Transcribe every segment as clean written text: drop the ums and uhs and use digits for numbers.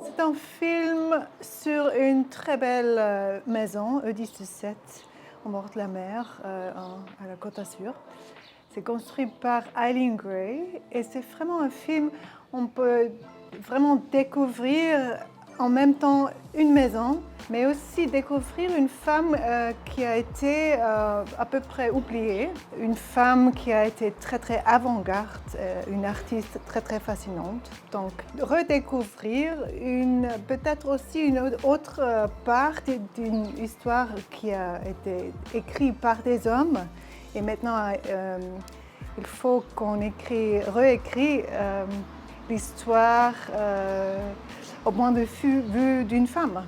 C'est un film sur une très belle maison, E17, au bord de la mer, à la Côte d'Azur. C'est construit par Eileen Gray et c'est vraiment un film où on peut vraiment découvrir en même temps une maison, mais aussi découvrir une femme qui a été à peu près oubliée, une femme qui a été très très avant-garde, une artiste très très fascinante. Donc redécouvrir peut-être aussi une autre part d'une histoire qui a été écrite par des hommes et maintenant il faut qu'on réécrit l'histoire au point de vue d'une femme.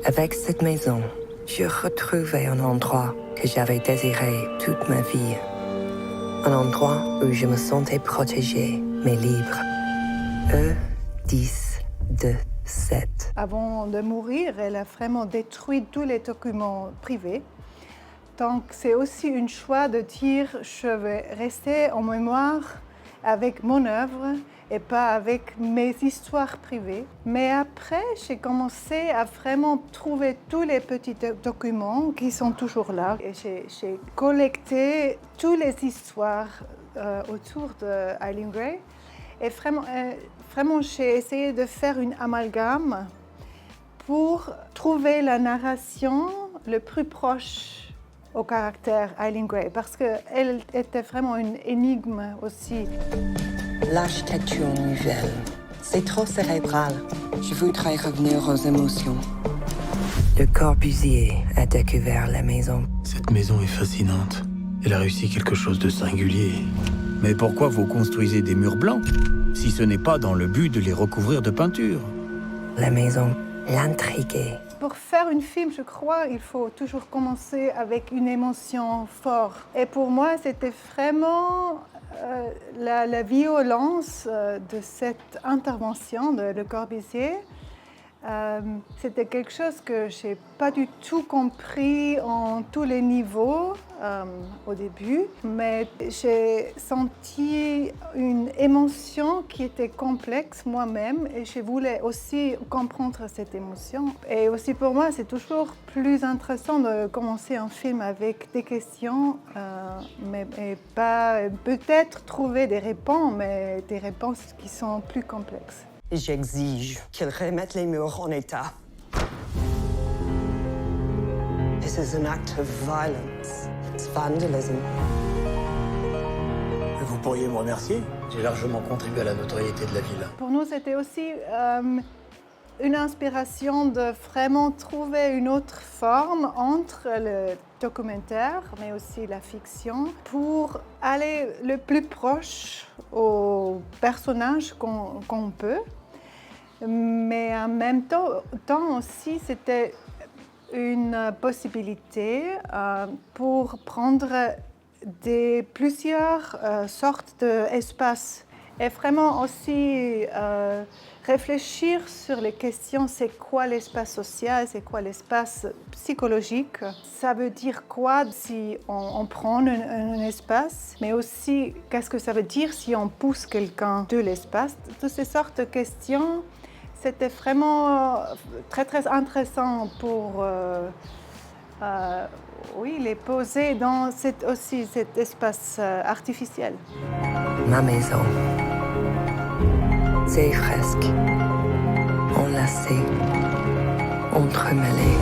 Avec cette maison, je retrouvais un endroit que j'avais désiré toute ma vie. Un endroit où je me sentais protégée, mais libre. E17. Avant de mourir, elle a vraiment détruit tous les documents privés. Donc c'est aussi un choix de dire je vais rester en mémoire avec mon œuvre et pas avec mes histoires privées. Mais après, j'ai commencé à vraiment trouver tous les petits documents qui sont toujours là. Et j'ai collecté toutes les histoires autour de Eileen Gray. Et vraiment, j'ai essayé de faire une amalgame pour trouver la narration le plus proche au caractère Eileen Gray, parce qu'elle était vraiment une énigme aussi. L'architecture nouvelle, c'est trop cérébral. Je voudrais revenir aux émotions. Le Corbusier a découvert la maison. Cette maison est fascinante. Elle a réussi quelque chose de singulier. Mais pourquoi vous construisez des murs blancs, si ce n'est pas dans le but de les recouvrir de peinture? La maison l'intriguait. Pour faire un film, je crois, il faut toujours commencer avec une émotion forte. Et pour moi, c'était vraiment la violence de cette intervention de Le Corbusier. C'était quelque chose que je n'ai pas du tout compris en tous les niveaux au début, mais j'ai senti une émotion qui était complexe moi-même et je voulais aussi comprendre cette émotion. Et aussi pour moi, c'est toujours plus intéressant de commencer un film avec des questions, mais pas peut-être trouver des réponses, mais des réponses qui sont plus complexes. J'exige qu'ils remettent les murs en état. This is an act of violence. It's vandalism. Vous pourriez me remercier. J'ai largement contribué à la notoriété de la ville. Pour nous, c'était aussi une inspiration de vraiment trouver une autre forme entre le documentaire, mais aussi la fiction, pour aller le plus proche aux personnages qu'on peut. Mais en même temps aussi, c'était une possibilité pour prendre plusieurs sortes d'espaces et vraiment aussi réfléchir sur les questions, c'est quoi l'espace social, c'est quoi l'espace psychologique. Ça veut dire quoi si on prend un espace, mais aussi qu'est-ce que ça veut dire si on pousse quelqu'un de l'espace. Toutes ces sortes de questions, c'était vraiment très très intéressant pour les poser dans cet espace artificiel. Ma maison. Ces fresques, enlacées, entremêlées.